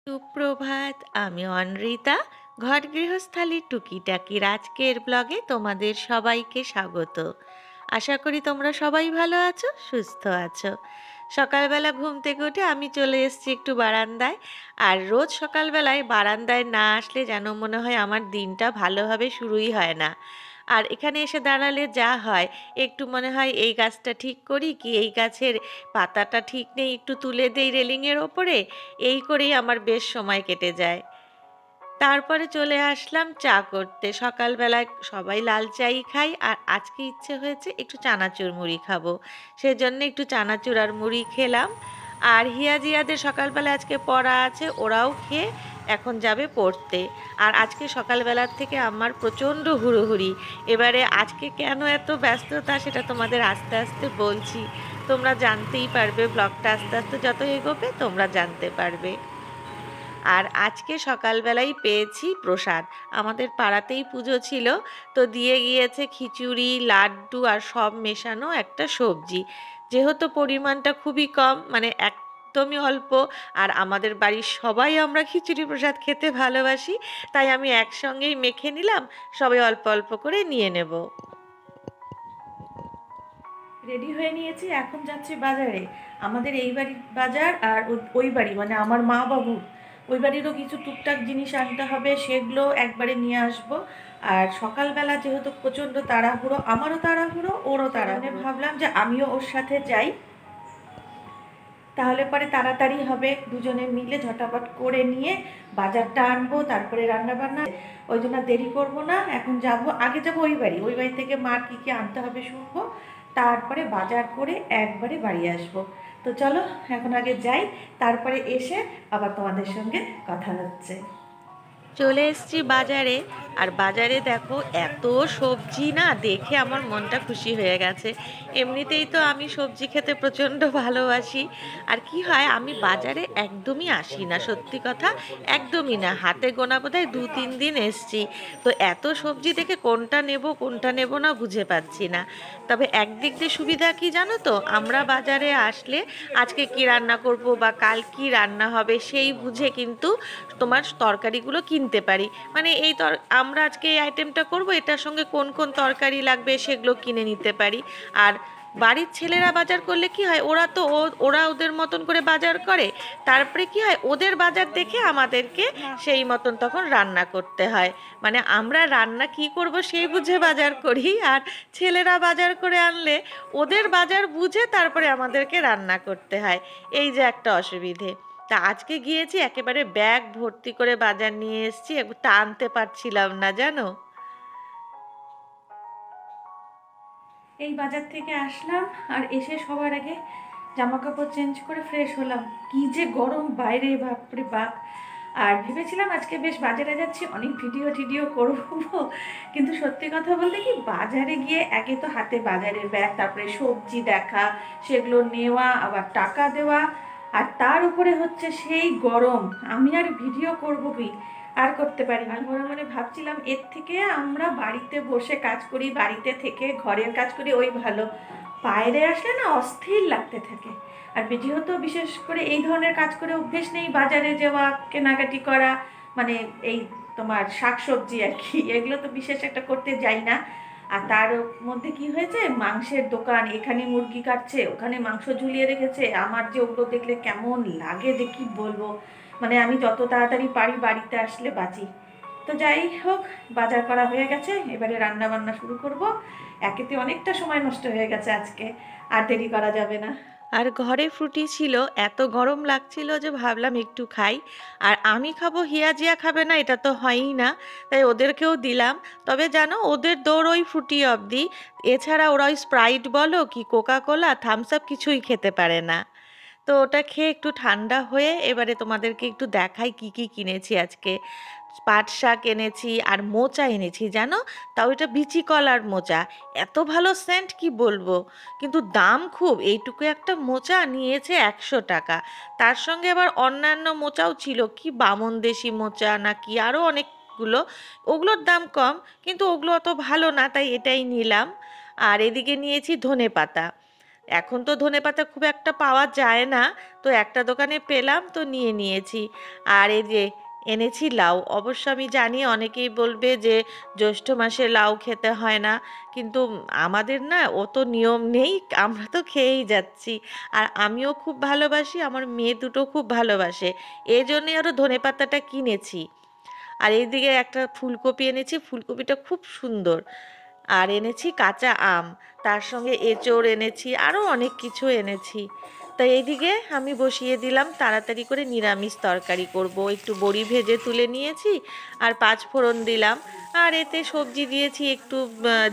সুপ্রভাত, আমি অনৃতা। ঘর গৃহস্থালির টুকিটাকির আজকের ব্লগে তোমাদের সবাইকে স্বাগত। আশা করি তোমরা সবাই ভালো আছো, সুস্থ আছো। সকালবেলা ঘুম থেকে উঠে আমি চলে এসেছি একটু বারান্দায়। আর রোজ সকালবেলায় বারান্দায় না আসলে যেন মনে হয় আমার দিনটা ভালোভাবে শুরুই হয় না। আর এখানে এসে দাঁড়ালে যা হয়, একটু মনে হয় এই গাছটা ঠিক করি, কি এই গাছের পাতাটা ঠিক নেই, একটু তুলে দেই রেলিংয়ের ওপরে। এই করেই আমার বেশ সময় কেটে যায়। তারপরে চলে আসলাম চা করতে। সকালবেলায় সবাই লাল চাই খাই, আর আজকে ইচ্ছে হয়েছে একটু চানাচুর মুড়ি খাবো। সেজন্য একটু চানাচুর আর মুড়ি খেলাম। আর হিয়াজিয়াদের সকালবেলা আজকে পড়া আছে, ওরাও খেয়ে এখন যাবে পড়তে। আর আজকে সকালবেলার থেকে আমার প্রচণ্ড হুড়োহুড়ি। এবারে আজকে কেন এত ব্যস্ততা সেটা তোমাদের আস্তে আস্তে বলছি। তোমরা জানতেই পারবে, ব্লগটা আস্তে আস্তে যত এগোবে তোমরা জানতে পারবে। আর আজকে সকালবেলাই পেয়েছি প্রসাদ। আমাদের পাড়াতেই পুজো ছিল, তো দিয়ে গিয়েছে খিচুড়ি, লাড্ডু আর সব মেশানো একটা সবজি। যেহেতু পরিমাণটা খুবই কম, মানে একদমই অল্প, আর আমাদের বাড়ির সবাই আমরা খিচুড়ি প্রসাদ খেতে ভালোবাসি, তাই আমি একসঙ্গেই মেখে নিলাম। সবাই অল্প অল্প করে নিয়ে নেব। রেডি হয়ে নিয়েছি, এখন যাচ্ছি বাজারে। আমাদের এই বাড়ির বাজার আর ওই বাড়ি মানে আমার মা বাবু ওই বাড়িরও কিছু টুকটাক জিনিস আনতে হবে, সেগুলো একবারে নিয়ে আসব। আর সকালবেলা যেহেতু প্রচণ্ড তাড়াহুড়ো, আমারও তাড়াহুড়ো ওরও তাড়াহুড়ো, ভাবলাম যে আমিও ওর সাথে যাই, তাহলে পরে তাড়াতাড়ি হবে, দুজনে মিলে ঝটাপট করে নিয়ে বাজারটা আনবো, তারপরে রান্না বান্না। ওই জন্য দেরি করবো না, এখন যাব। আগে যাব ওই বাড়ি থেকে মার কী কী আনতে হবে শুনবো, তারপরে বাজার করে একবারে বাড়ি আসবো। তো চলো এখন আগে যাই, তারপরে এসে আবার তোমাদের সঙ্গে কথা হচ্ছে। চলে এসেছি বাজারে। আর বাজারে দেখো এত সবজি, না দেখে আমার মনটা খুশি হয়ে গেছে। এমনিতেই তো আমি সবজি খেতে প্রচণ্ড ভালোবাসি। আর কি হয়, আমি বাজারে একদমই আসি না, সত্যি কথা, একদমই না। হাতে গোনা বোধহয় 2-3 দিন এসছি। তো এত সবজি দেখে কোনটা নেব কোনটা নেব না বুঝে পাচ্ছি না। তবে একদিক দিয়ে সুবিধা কি জানো তো, আমরা বাজারে আসলে আজকে কি রান্না করব বা কাল কি রান্না হবে সেই বুঝে কিন্তু তোমার তরকারিগুলো কিনতে পারি। মানে আমরা আজকে এই আইটেমটা করব, এটার সঙ্গে কোন কোন তরকারি লাগবে সেগুলো কিনে নিতে পারি। আর বাড়ির ছেলেরা বাজার করলে কি হয়, ওরা ওদের মতন করে বাজার করে। তারপরে কি হয়, ওদের বাজার দেখে আমাদেরকে সেই মতন তখন রান্না করতে হয়। মানে আমরা রান্না কি করব সেই বুঝে বাজার করি, আর ছেলেরা বাজার করে আনলে ওদের বাজার বুঝে তারপরে আমাদেরকে রান্না করতে হয়। এই যে একটা অসুবিধে। তা আজকে গিয়েছি, একেবারে ব্যাগ ভর্তি করে বাজার নিয়ে এসেছি, টানতে পারছিলাম না জানো। এই বাজার থেকে আসলাম, আর এসে সবার আগে জামা কাপড় চেঞ্জ করে ফ্রেশ হলাম। কি যে গরম বাইরে, বাপরে বাপ। আর ভেবেছিলাম আজকে বেশ বাজারে যাচ্ছি, অনেক ভিডিও টিডিও করবো, কিন্তু সত্যি কথা বলতে কি, বাজারে গিয়ে একে তো হাতে বাজারের ব্যাগ, তারপরে সবজি দেখা, সেগুলো নেওয়া, আবার টাকা দেওয়া, আর তার উপরে হচ্ছে সেই গরম, আমি আর ভিডিও করবো কি, আর করতে পারি না। মনে মনে ভাবছিলাম এর থেকে আমরা বাড়িতে বসে কাজ করি, বাড়িতে থেকে ঘরের কাজ করি, ওই ভালো। বাইরে আসলে না অস্থির লাগতে থাকে। আর যেহেতু বিশেষ করে এই ধরনের কাজ করে অভ্যেস নেই, বাজারে যাওয়া, কেনাকাটি করা, মানে এই তোমার শাকসবজি আর কি, এগুলো তো বিশেষ একটা করতে যাই না। আর তার মধ্যে কি হয়েছে, মাংসের দোকান, এখানে মুরগি কাটছে, ওখানে মাংস ঝুলিয়ে রেখেছে, আমার যে ওগুলো দেখলে কেমন লাগে যে কি বলবো। মানে আমি যত তাড়াতাড়ি পারি বাড়িতে আসলে বাঁচি। তো যাই হোক, বাজার করা হয়ে গেছে, এবারে রান্না বান্না শুরু করব। একেতে অনেকটা সময় নষ্ট হয়ে গেছে আজকে, আর দেরি করা যাবে না। আর ঘরে ফ্রুটি ছিল, এত গরম লাগছিল যে ভাবলাম একটু খাই। আর আমি খাবো, হিয়াজিয়া খাবে না, এটা তো হয়ই না, তাই ওদেরকেও দিলাম। তবে জানো, ওদের দৌড় ওই ফ্রুটি অবধি। এছাড়া ওরা ওই স্প্রাইট বলো কি কোকা কোলা থামস আপ কিছুই খেতে পারে না। তো ওটা খেয়ে একটু ঠান্ডা হয়ে এবারে তোমাদেরকে একটু দেখাই কি কি কিনেছি আজকে। পাট শাক এনেছি, আর মোচা এনেছি জানো, তাও এটা বিচি কলার মোচা। এত ভালো সেন্ট কি বলবো, কিন্তু দাম খুব। এইটুকু একটা মোচা নিয়েছে 100 টাকা। তার সঙ্গে আবার অন্যান্য মোচাও ছিল, কি বামন দেশি মোচা না কি আরও অনেকগুলো। ওগুলোর দাম কম, কিন্তু ওগুলো অত ভালো না, তাই এটাই নিলাম। আর এদিকে নিয়েছি ধনেপাতা। এখন তো ধনেপাতা খুব একটা পাওয়া যায় না, তো একটা দোকানে পেলাম তো নিয়ে নিয়েছি। আর এই যে এনেছি লাউ। অবশ্য আমি জানি অনেকেই বলবে যে জ্যৈষ্ঠ মাসে লাউ খেতে হয় না, কিন্তু আমাদের না অত নিয়ম নেই, আমরা তো খেয়েই যাচ্ছি। আর আমিও খুব ভালোবাসি, আমার মেয়ে দুটো খুব ভালোবাসে, এই জন্যই আরও ধনেপাতাটা কিনেছি। আর এইদিকে একটা ফুলকপি এনেছি, ফুলকপিটা খুব সুন্দর। আর এনেছি কাঁচা আম, তার সঙ্গে এঁচোড় এনেছি, আরও অনেক কিছু এনেছি। তাই এইদিকে আমি বসিয়ে দিলাম তাড়াতাড়ি করে নিরামিষ তরকারি করব। একটু বড়ি ভেজে তুলে নিয়েছি, আর পাঁচ ফোড়ন দিলাম। আর এতে সবজি দিয়েছি একটু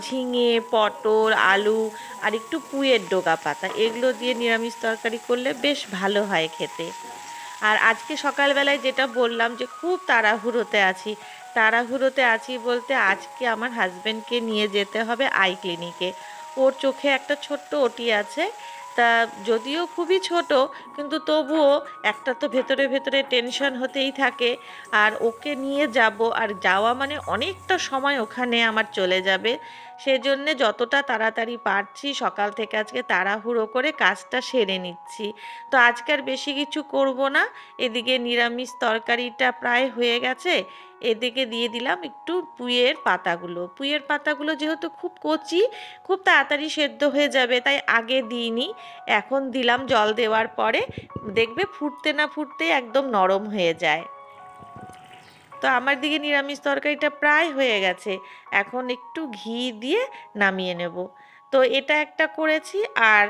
ঝিঙে, পটল, আলু, আর একটু পুঁইয়ের ডগা পাতা। এগুলো দিয়ে নিরামিষ তরকারি করলে বেশ ভালো হয় খেতে। আর আজকে সকালবেলায় যেটা বললাম যে খুব তাড়াহুড়োতে আছি, তাড়াহুড়োতে আছি বলতে আজকে আমার হাজব্যান্ডকে নিয়ে যেতে হবে আই ক্লিনিকে। ওর চোখে একটা ছোট্ট ওটি আছে, তা যদিও খুবই ছোট, কিন্তু তবুও একটা তো ভেতরে ভেতরে টেনশন হতেই থাকে। আর ওকে নিয়ে যাব, আর যাওয়া মানে অনেকটা সময় ওখানে আমার চলে যাবে। সেজন্যে যতটা তাড়াতাড়ি পারছি সকাল থেকে আজকে তাড়াহুড়ো করে কাজটা সেরে নিচ্ছি। তো আজকে আর বেশি কিছু করব না। এদিকে নিরামিষ তরকারিটা প্রায় হয়ে গেছে, এদিকে দিয়ে দিলাম একটু পুঁইয়ের পাতাগুলো। পুঁইয়ের পাতাগুলো যেহেতু খুব কচি, খুব তাড়াতাড়ি সেদ্ধ হয়ে যাবে, তাই আগে দিইনি, এখন দিলাম জল দেওয়ার পরে। দেখবে ফুটতে না ফুটতে একদম নরম হয়ে যায়। তো আমার দিকে নিরামিষ তরকারিটা প্রায় হয়ে গেছে, এখন একটু ঘি দিয়ে নামিয়ে নেব। তো এটা একটা করেছি, আর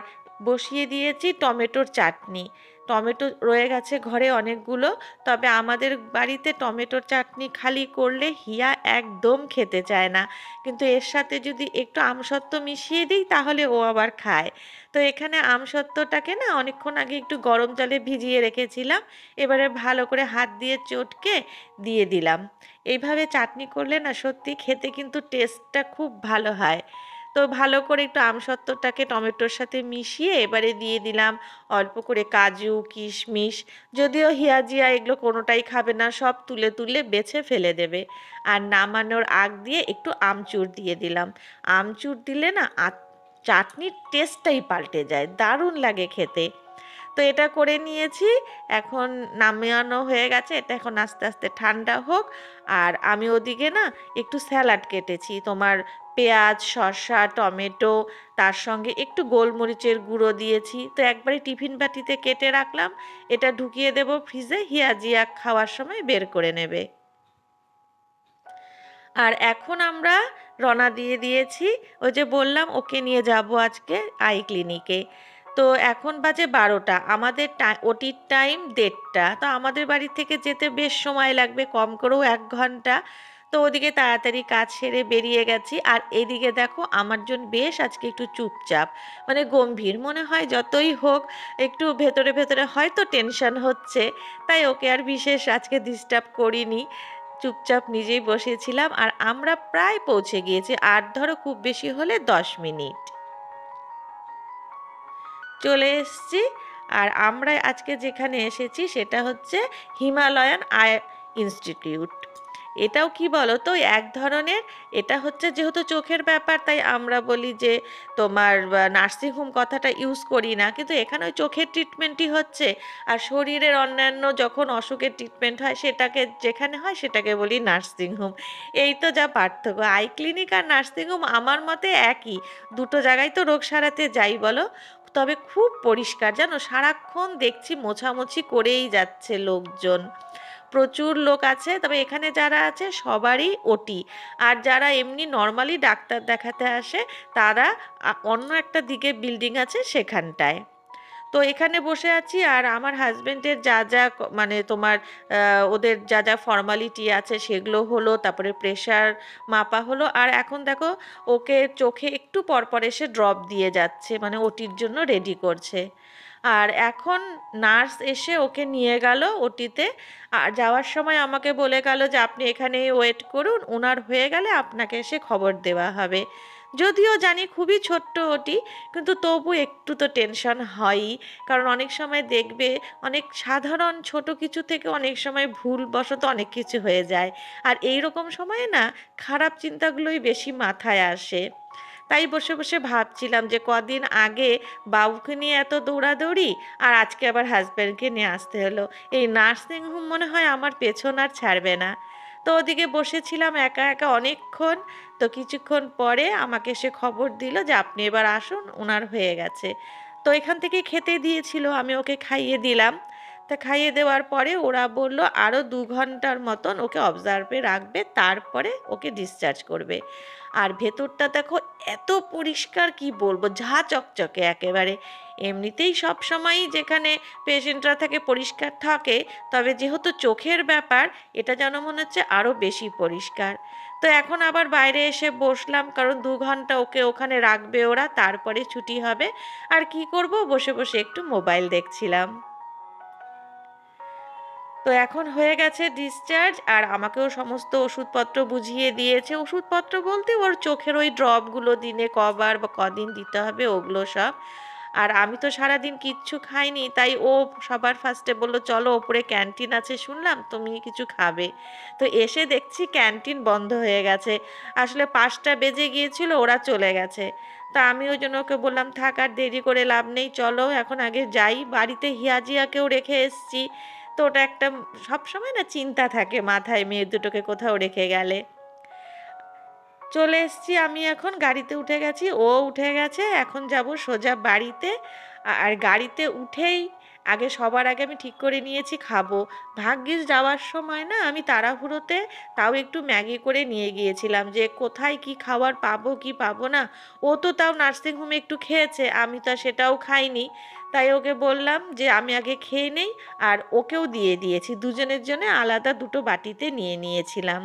বসিয়ে দিয়েছি টমেটোর চাটনি। টমেটো রয়ে গেছে ঘরে অনেকগুলো, তবে আমাদের বাড়িতে টমেটোর চাটনি খালি করলে হিয়া একদম খেতে চায় না, কিন্তু এর সাথে যদি একটু আমসত্ত্ব মিশিয়ে দিই তাহলে ও আবার খায়। তো এখানে আমসত্ত্বটাকে না অনেকক্ষণ আগে একটু গরম জলে ভিজিয়ে রেখেছিলাম, এবারে ভালো করে হাত দিয়ে চটকে দিয়ে দিলাম। এইভাবে চাটনি করলে না সত্যি খেতে কিন্তু টেস্টটা খুব ভালো হয়। তো ভালো করে একটু আমসত্ত্বটাকে টমেটোর সাথে মিশিয়ে এবারে দিয়ে দিলাম অল্প করে কাজু, কিশমিশ। যদিও হিয়াজিয়া এগুলো কোনোটাই খাবে না, সব তুলে তুলে বেছে ফেলে দেবে। আর নামানোর আগ দিয়ে একটু আমচুর দিয়ে দিলাম। আমচুর দিলে না চাটনির টেস্টটাই পাল্টে যায়, দারুণ লাগে খেতে। তো এটা করে নিয়েছি, এখন নামানো হয়ে গেছে, এটা এখন আস্তে আস্তে ঠান্ডা হোক। আর আমি ওদিকে না একটু স্যালাড কেটেছি, তোমার পেঁয়াজ, শসা, টমেটো, তার সঙ্গে একটু গোলমরিচের গুঁড়ো দিয়েছি, তো একবারে টিফিন বাটিতে কেটে রাখলাম। এটা ঢুকিয়ে দেব ফ্রিজে, হিয়াজিয়া খাওয়ার সময় বের করে নেবে। আর এখন আমরা রওনা দিয়ে দিয়েছি, ওই যে বললাম ওকে নিয়ে যাব আজকে আই ক্লিনিকে। তো এখন বাজে 12টা, আমাদের ওটির টাইম 1:30, তো আমাদের বাড়ি থেকে যেতে বেশ সময় লাগবে, কম করেও 1 ঘন্টা। তো ওদিকে তাড়াতাড়ি কাজ সেরে বেরিয়ে গেছি। আর এদিকে দেখো আমার জন্য বেশ আজকে একটু চুপচাপ, মানে গম্ভীর মনে হয়, যতই হোক একটু ভেতরে ভেতরে হয়তো টেনশন হচ্ছে, তাই ওকে আর বিশেষ আজকে ডিস্টার্ব করিনি, চুপচাপ নিজেই বসেছিলাম। আর আমরা প্রায় পৌঁছে গিয়েছি, আর ধরো খুব বেশি হলে 10 মিনিট চলে এসেছি। আর আমরা আজকে যেখানে এসেছি সেটা হচ্ছে হিমালয়ান আই ইনস্টিটিউট। এটাও কি বলো তো এক ধরনের, এটা হচ্ছে যেহেতু চোখের ব্যাপার তাই আমরা বলি যে তোমার নার্সিংহোম কথাটা ইউজ করি না, কিন্তু এখানে ওই চোখের ট্রিটমেন্টই হচ্ছে। আর শরীরের অন্যান্য যখন অসুখের ট্রিটমেন্ট হয় সেটাকে যেখানে হয় সেটাকে বলি নার্সিংহোম। এই তো যা পার্থক্য, আই ক্লিনিক আর নার্সিংহোম আমার মতে একই, দুটো জায়গায় তো রোগ সারাতে যাই বলো। তবে খুব পরিষ্কার জানো, সারাক্ষণ দেখছি মোছামুছি করেই যাচ্ছে লোকজন, প্রচুর লোক আছে। তবে এখানে যারা আছে সবারই ওটি, আর যারা এমনি নর্মালি ডাক্তার দেখাতে আসে তারা অন্য একটা দিকে বিল্ডিং আছে সেখানটায়। তো এখানে বসে আছি, আর আমার হাজবেন্ডের যা যা মানে তোমার ওদের যা যা ফর্মালিটি আছে সেগুলো হলো, তারপরে প্রেশার মাপা হলো। আর এখন দেখো ওকে চোখে একটু পরপর এসে ড্রপ দিয়ে যাচ্ছে, মানে ওটির জন্য রেডি করছে। আর এখন নার্স এসে ওকে নিয়ে গেল ওটিতে। আর যাওয়ার সময় আমাকে বলে গেল যে আপনি এখানেই ওয়েট করুন, ওনার হয়ে গেলে আপনাকে এসে খবর দেওয়া হবে। যদিও জানি খুবই ছোট্ট ওটি, কিন্তু তবু একটু তো টেনশন হয়ই, কারণ অনেক সময় দেখবে অনেক সাধারণ ছোট কিছু থেকে অনেক সময় ভুলবশত অনেক কিছু হয়ে যায়। আর এই রকম সময়ে না খারাপ চিন্তাগুলোই বেশি মাথায় আসে। তাই বসে বসে ভাবছিলাম যে কদিন আগে বাবুকে নিয়ে এত দৌড়াদৌড়ি, আর আজকে আবার হাজব্যান্ডকে নিয়ে আসতে হলো। এই নার্সিংহোম মনে হয় আমার পেছন আর ছাড়বে না। তো ওদিকে বসেছিলাম একা একা অনেকক্ষণ। তো কিছুক্ষণ পরে আমাকে সে খবর দিল যে আপনি এবার আসুন, ওনার হয়ে গেছে। তো এখান থেকে খেতে দিয়েছিল, আমি ওকে খাইয়ে দিলাম। তা খাইয়ে দেওয়ার পরে ওরা বলল আরও 2 ঘন্টার মতন ওকে অবজার্ভে রাখবে, তারপরে ওকে ডিসচার্জ করবে। আর ভেতরটা দেখো এত পরিষ্কার, কি বলবো, ঝা চকচকে একেবারে। এমনিতেই সব সময়ই যেখানে পেশেন্টরা থাকে পরিষ্কার থাকে, তবে যেহেতু চোখের ব্যাপার, এটা যেন মনে হচ্ছে আরও বেশি পরিষ্কার। তো এখন আবার বাইরে এসে বসলাম, কারণ 2 ঘন্টা ওকে ওখানে রাখবে ওরা, তারপরে ছুটি হবে। আর কি করব, বসে বসে একটু মোবাইল দেখছিলাম। তো এখন হয়ে গেছে ডিসচার্জ, আর আমাকেও সমস্ত ওষুধপত্র বুঝিয়ে দিয়েছে। ওষুধপত্র বলতে ওর চোখের ওই ড্রপগুলো দিনে কবার বা কদিন দিতে হবে, ওগুলো সব। আর আমি তো সারাদিন কিচ্ছু খাইনি, তাই ও সবার ফার্স্টে বললো চলো ওপরে ক্যান্টিন আছে শুনলাম, তুমি কিছু খাবে। তো এসে দেখছি ক্যান্টিন বন্ধ হয়ে গেছে। আসলে 5টা বেজে গিয়েছিল, ওরা চলে গেছে। তা আমি ওই জন্য ওকে বললাম থাক, আর দেরি করে লাভ নেই, চলো এখন আগে যাই। বাড়িতে হিয়াজিয়াকেও রেখে এসছি। তো ওটা একটা সবসময় না চিন্তা থাকে মাথায়, মেয়ে দুটোকে কোথাও রেখে গেলে। চলে এসছি, আমি এখন গাড়িতে উঠে গেছি, ও উঠে গেছে, এখন যাব সোজা বাড়িতে। আর গাড়িতে উঠেই সবার আগে আমি ঠিক করে নিয়েছি খাবো। ভাগ্যিস যাওয়ার সময় না আমি তাড়াহুড়োতে তাও একটু ম্যাগি করে নিয়ে গিয়েছিলাম, যে কোথায় কি খাবার পাবো কি পাবো না। ও তো তাও নার্সিংহোমে একটু খেয়েছে, আমি তো সেটাও খাইনি। তাই ওকে বললাম যে আমি আগে খেয়ে নেই, আর ওকেও দিয়ে দিয়েছি, দুজনের জন্য আলাদা 2টো বাটিতে নিয়ে নিয়েছিলাম।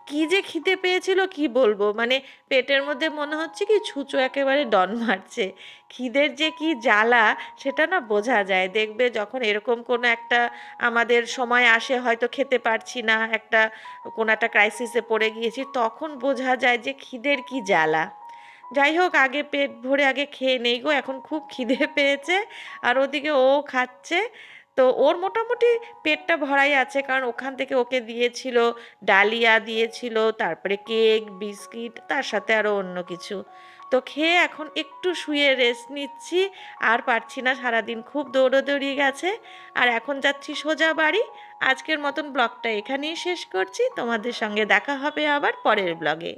কি যে খিদে পেয়েছিল কি বলবো, মানে পেটের মধ্যে মনে হচ্ছে কি ছুঁচো একেবারে ডন মারছে। খিদের যে কি জ্বালা সেটা না বোঝা যায়, দেখবে যখন এরকম কোনো একটা আমাদের সময় আসে, হয়তো খেতে পারছি না, কোনো একটা ক্রাইসিসে পড়ে গিয়েছি, তখন বোঝা যায় যে খিদের কি জ্বালা। যাই হোক, আগে পেট ভরে আগে খেয়ে নেই গো, এখন খুব খিদে পেয়েছে। আর ওদিকে ও খাচ্ছে। তো ওর মোটামুটি পেটটা ভরাই আছে, কারণ ওখান থেকে ওকে দিয়েছিল ডালিয়া দিয়েছিল, তারপরে কেক বিস্কিট, তার সাথে আরও অন্য কিছু। তো খেয়ে এখন একটু শুয়ে রেস্ট নিচ্ছি। আর পারছি না, সারাদিন খুব দৌড়োদৌড়ি গেছে। আর এখন যাচ্ছি সোজা বাড়ি। আজকের মতন ব্লগটা এখানেই শেষ করছি, তোমাদের সঙ্গে দেখা হবে আবার পরের ব্লগে।